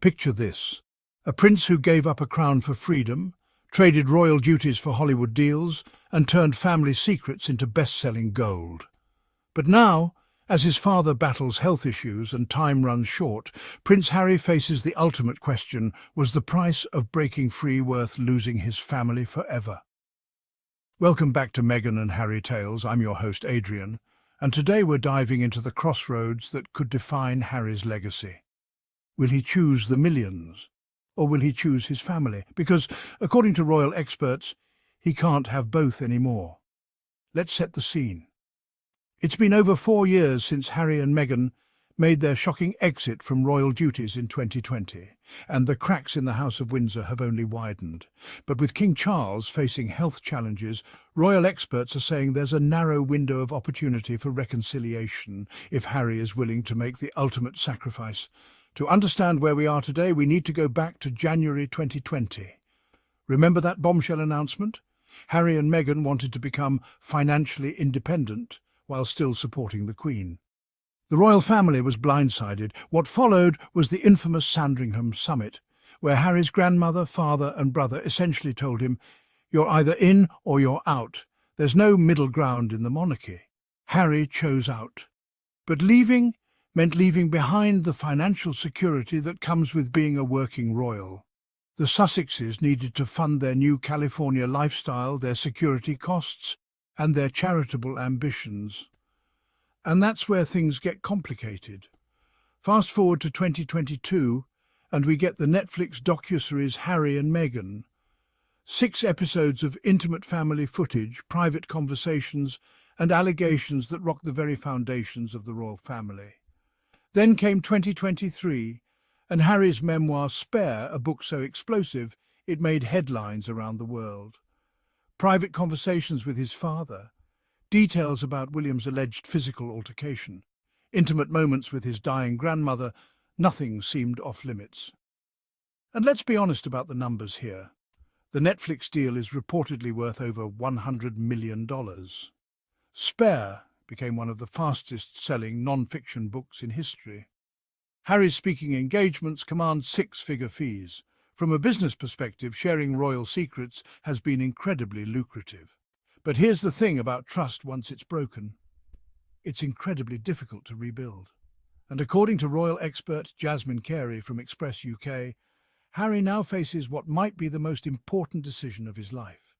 Picture this: a prince who gave up a crown for freedom, traded royal duties for Hollywood deals, and turned family secrets into best-selling gold. But now, as his father battles health issues and time runs short, Prince Harry faces the ultimate question: was the price of breaking free worth losing his family forever? Welcome back to Meghan and Harry Tales. I'm your host, Adrian, and today we're diving into the crossroads that could define Harry's legacy. Will he choose the millions, or will he choose his family? Because, according to royal experts, he can't have both anymore. Let's set the scene. It's been over 4 years since Harry and Meghan made their shocking exit from royal duties in 2020, and the cracks in the House of Windsor have only widened. But with King Charles facing health challenges, royal experts are saying there's a narrow window of opportunity for reconciliation if Harry is willing to make the ultimate sacrifice. To understand where we are today, we need to go back to January 2020. Remember that bombshell announcement? Harry and Meghan wanted to become financially independent while still supporting the Queen. The royal family was blindsided. What followed was the infamous Sandringham summit, where Harry's grandmother, father and brother essentially told him, "You're either in or you're out. There's no middle ground in the monarchy." Harry chose out. But leaving meant leaving behind the financial security that comes with being a working royal. The Sussexes needed to fund their new California lifestyle, their security costs, and their charitable ambitions. And that's where things get complicated. Fast forward to 2022, and we get the Netflix docuseries Harry and Meghan. 6 episodes of intimate family footage, private conversations, and allegations that rock the very foundations of the royal family. Then came 2023, and Harry's memoir Spare, a book so explosive it made headlines around the world. Private conversations with his father, details about William's alleged physical altercation, intimate moments with his dying grandmother, nothing seemed off limits. And let's be honest about the numbers here. The Netflix deal is reportedly worth over $100 million. Spare became one of the fastest-selling non-fiction books in history. Harry's speaking engagements command 6-figure fees. From a business perspective, sharing royal secrets has been incredibly lucrative. But here's the thing about trust: once it's broken, it's incredibly difficult to rebuild. And according to royal expert Jasmine Carey from Express UK, Harry now faces what might be the most important decision of his life.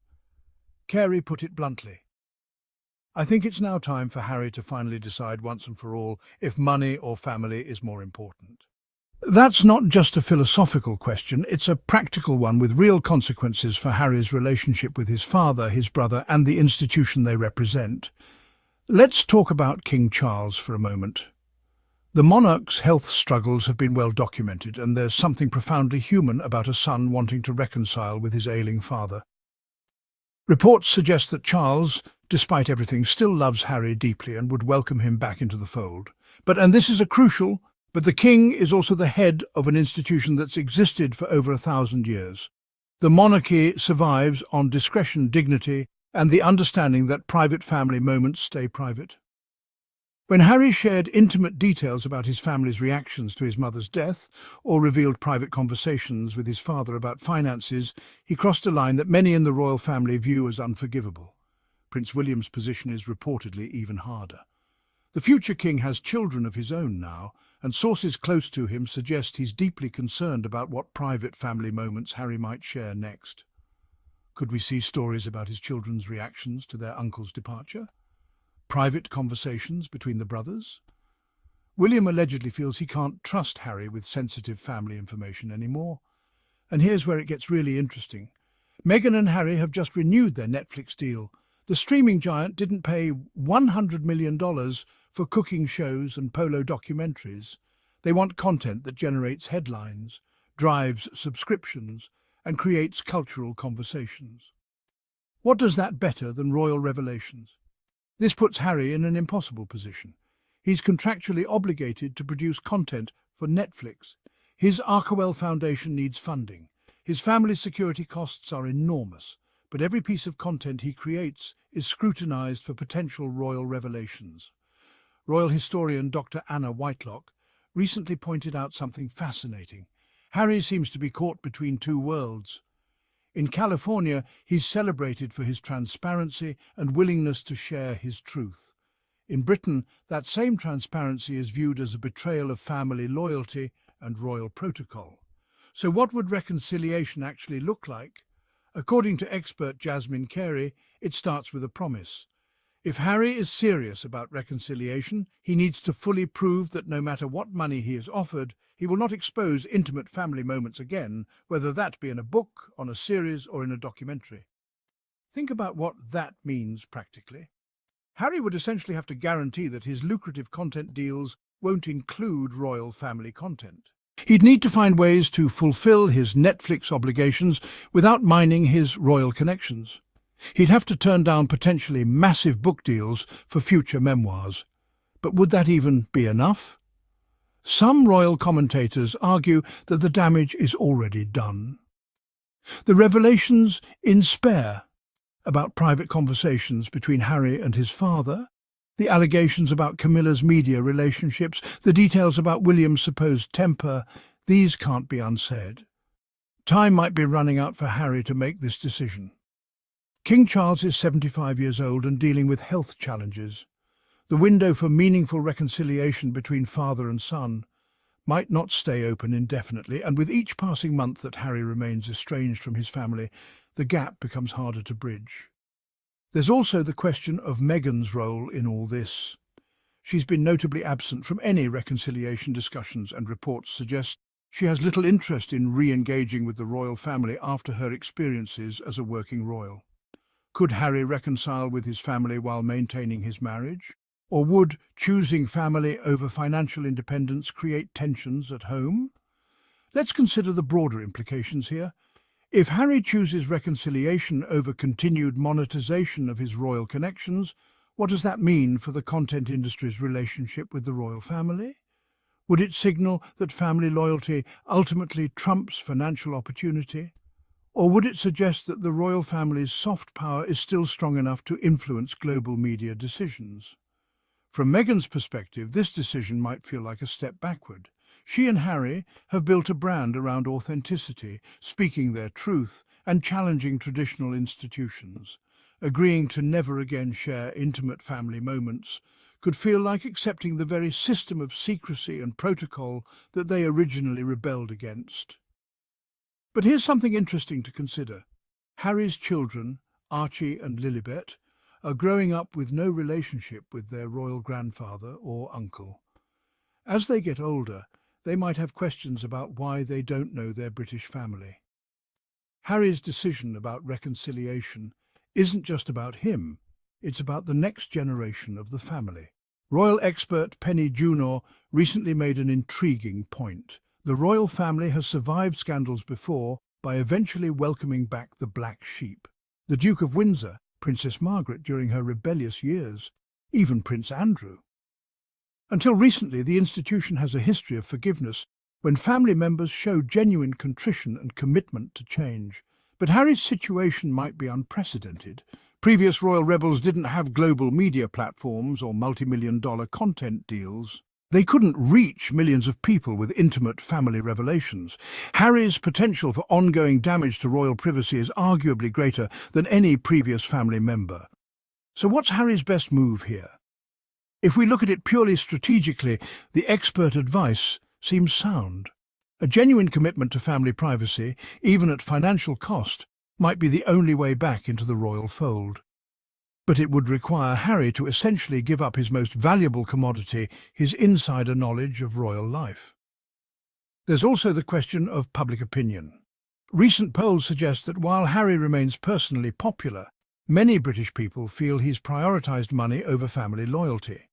Carey put it bluntly: "I think it's now time for Harry to finally decide once and for all if money or family is more important." That's not just a philosophical question, it's a practical one with real consequences for Harry's relationship with his father, his brother, and the institution they represent. Let's talk about King Charles for a moment. The monarch's health struggles have been well documented, and there's something profoundly human about a son wanting to reconcile with his ailing father. Reports suggest that Charles, despite everything, still loves Harry deeply and would welcome him back into the fold. But the king is also the head of an institution that's existed for over 1,000 years. The monarchy survives on discretion, dignity, and the understanding that private family moments stay private. When Harry shared intimate details about his family's reactions to his mother's death, or revealed private conversations with his father about finances, he crossed a line that many in the royal family view as unforgivable. Prince William's position is reportedly even harder. The future king has children of his own now, and sources close to him suggest he's deeply concerned about what private family moments Harry might share next. Could we see stories about his children's reactions to their uncle's departure? Private conversations between the brothers? William allegedly feels he can't trust Harry with sensitive family information anymore. And here's where it gets really interesting. Meghan and Harry have just renewed their Netflix deal. The streaming giant didn't pay $100 million for cooking shows and polo documentaries. They want content that generates headlines, drives subscriptions, and creates cultural conversations. What does that better than royal revelations? This puts Harry in an impossible position. He's contractually obligated to produce content for Netflix. His Archewell Foundation needs funding. His family's security costs are enormous, but every piece of content he creates is scrutinized for potential royal revelations. Royal historian Dr. Anna Whitelock recently pointed out something fascinating. Harry seems to be caught between two worlds. In California, he's celebrated for his transparency and willingness to share his truth. In Britain, that same transparency is viewed as a betrayal of family loyalty and royal protocol. So what would reconciliation actually look like? According to expert Jasmine Carey, it starts with a promise. If Harry is serious about reconciliation, he needs to fully prove that no matter what money he is offered, he will not expose intimate family moments again, whether that be in a book, on a series, or in a documentary. Think about what that means practically. Harry would essentially have to guarantee that his lucrative content deals won't include royal family content. He'd need to find ways to fulfill his Netflix obligations without mining his royal connections. He'd have to turn down potentially massive book deals for future memoirs. But would that even be enough? Some royal commentators argue that the damage is already done. The revelations in Spare about private conversations between Harry and his father, the allegations about Camilla's media relationships, the details about William's supposed temper, these can't be unsaid. Time might be running out for Harry to make this decision. King Charles is 75 years old and dealing with health challenges. The window for meaningful reconciliation between father and son might not stay open indefinitely, and with each passing month that Harry remains estranged from his family, the gap becomes harder to bridge. There's also the question of Meghan's role in all this. She's been notably absent from any reconciliation discussions, and reports suggest she has little interest in re-engaging with the royal family after her experiences as a working royal. Could Harry reconcile with his family while maintaining his marriage? Or would choosing family over financial independence create tensions at home? Let's consider the broader implications here. If Harry chooses reconciliation over continued monetization of his royal connections, what does that mean for the content industry's relationship with the royal family? Would it signal that family loyalty ultimately trumps financial opportunity? Or would it suggest that the royal family's soft power is still strong enough to influence global media decisions? From Meghan's perspective, this decision might feel like a step backward. She and Harry have built a brand around authenticity, speaking their truth and challenging traditional institutions. Agreeing to never again share intimate family moments could feel like accepting the very system of secrecy and protocol that they originally rebelled against. But here's something interesting to consider. Harry's children, Archie and Lilibet, are growing up with no relationship with their royal grandfather or uncle. As they get older, they might have questions about why they don't know their British family. Harry's decision about reconciliation isn't just about him, it's about the next generation of the family. Royal expert Penny Junor recently made an intriguing point. The royal family has survived scandals before by eventually welcoming back the black sheep. The Duke of Windsor, Princess Margaret during her rebellious years, even Prince Andrew. Until recently, the institution has a history of forgiveness when family members show genuine contrition and commitment to change. But Harry's situation might be unprecedented. Previous royal rebels didn't have global media platforms or multi-million-dollar content deals. They couldn't reach millions of people with intimate family revelations. Harry's potential for ongoing damage to royal privacy is arguably greater than any previous family member. So what's Harry's best move here? If we look at it purely strategically, the expert advice seems sound. A genuine commitment to family privacy, even at financial cost, might be the only way back into the royal fold. But it would require Harry to essentially give up his most valuable commodity, his insider knowledge of royal life. There's also the question of public opinion. Recent polls suggest that while Harry remains personally popular, many British people feel he's prioritised money over family loyalty.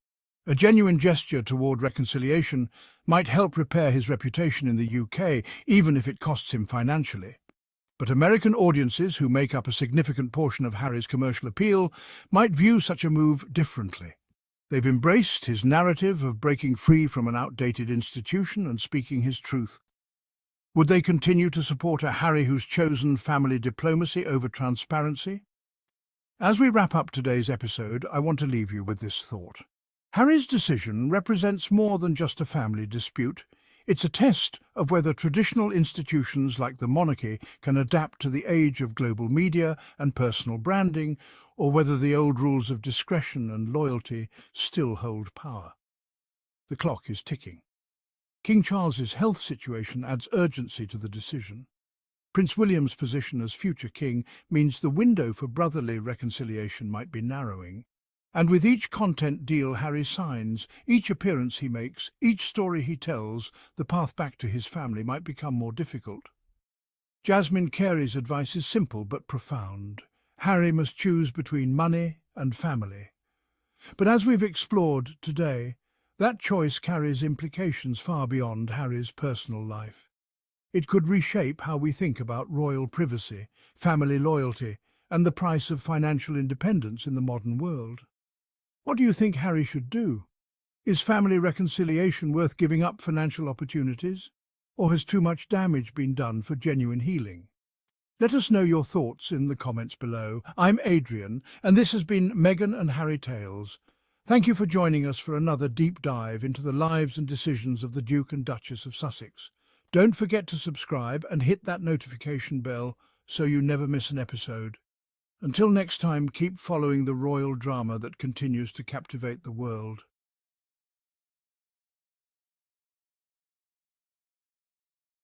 A genuine gesture toward reconciliation might help repair his reputation in the UK, even if it costs him financially. But American audiences, who make up a significant portion of Harry's commercial appeal, might view such a move differently. They've embraced his narrative of breaking free from an outdated institution and speaking his truth. Would they continue to support a Harry who's chosen family diplomacy over transparency? As we wrap up today's episode, I want to leave you with this thought. Harry's decision represents more than just a family dispute. It's a test of whether traditional institutions like the monarchy can adapt to the age of global media and personal branding, or whether the old rules of discretion and loyalty still hold power. The clock is ticking. King Charles's health situation adds urgency to the decision. Prince William's position as future king means the window for brotherly reconciliation might be narrowing. And with each content deal Harry signs, each appearance he makes, each story he tells, the path back to his family might become more difficult. Jasmine Carey's advice is simple but profound. Harry must choose between money and family. But as we've explored today, that choice carries implications far beyond Harry's personal life. It could reshape how we think about royal privacy, family loyalty, and the price of financial independence in the modern world. What do you think Harry should do? Is family reconciliation worth giving up financial opportunities? Or has too much damage been done for genuine healing? Let us know your thoughts in the comments below. I'm Adrian, and this has been Meghan and Harry Tales. Thank you for joining us for another deep dive into the lives and decisions of the Duke and Duchess of Sussex. Don't forget to subscribe and hit that notification bell so you never miss an episode. Until next time, keep following the royal drama that continues to captivate the world.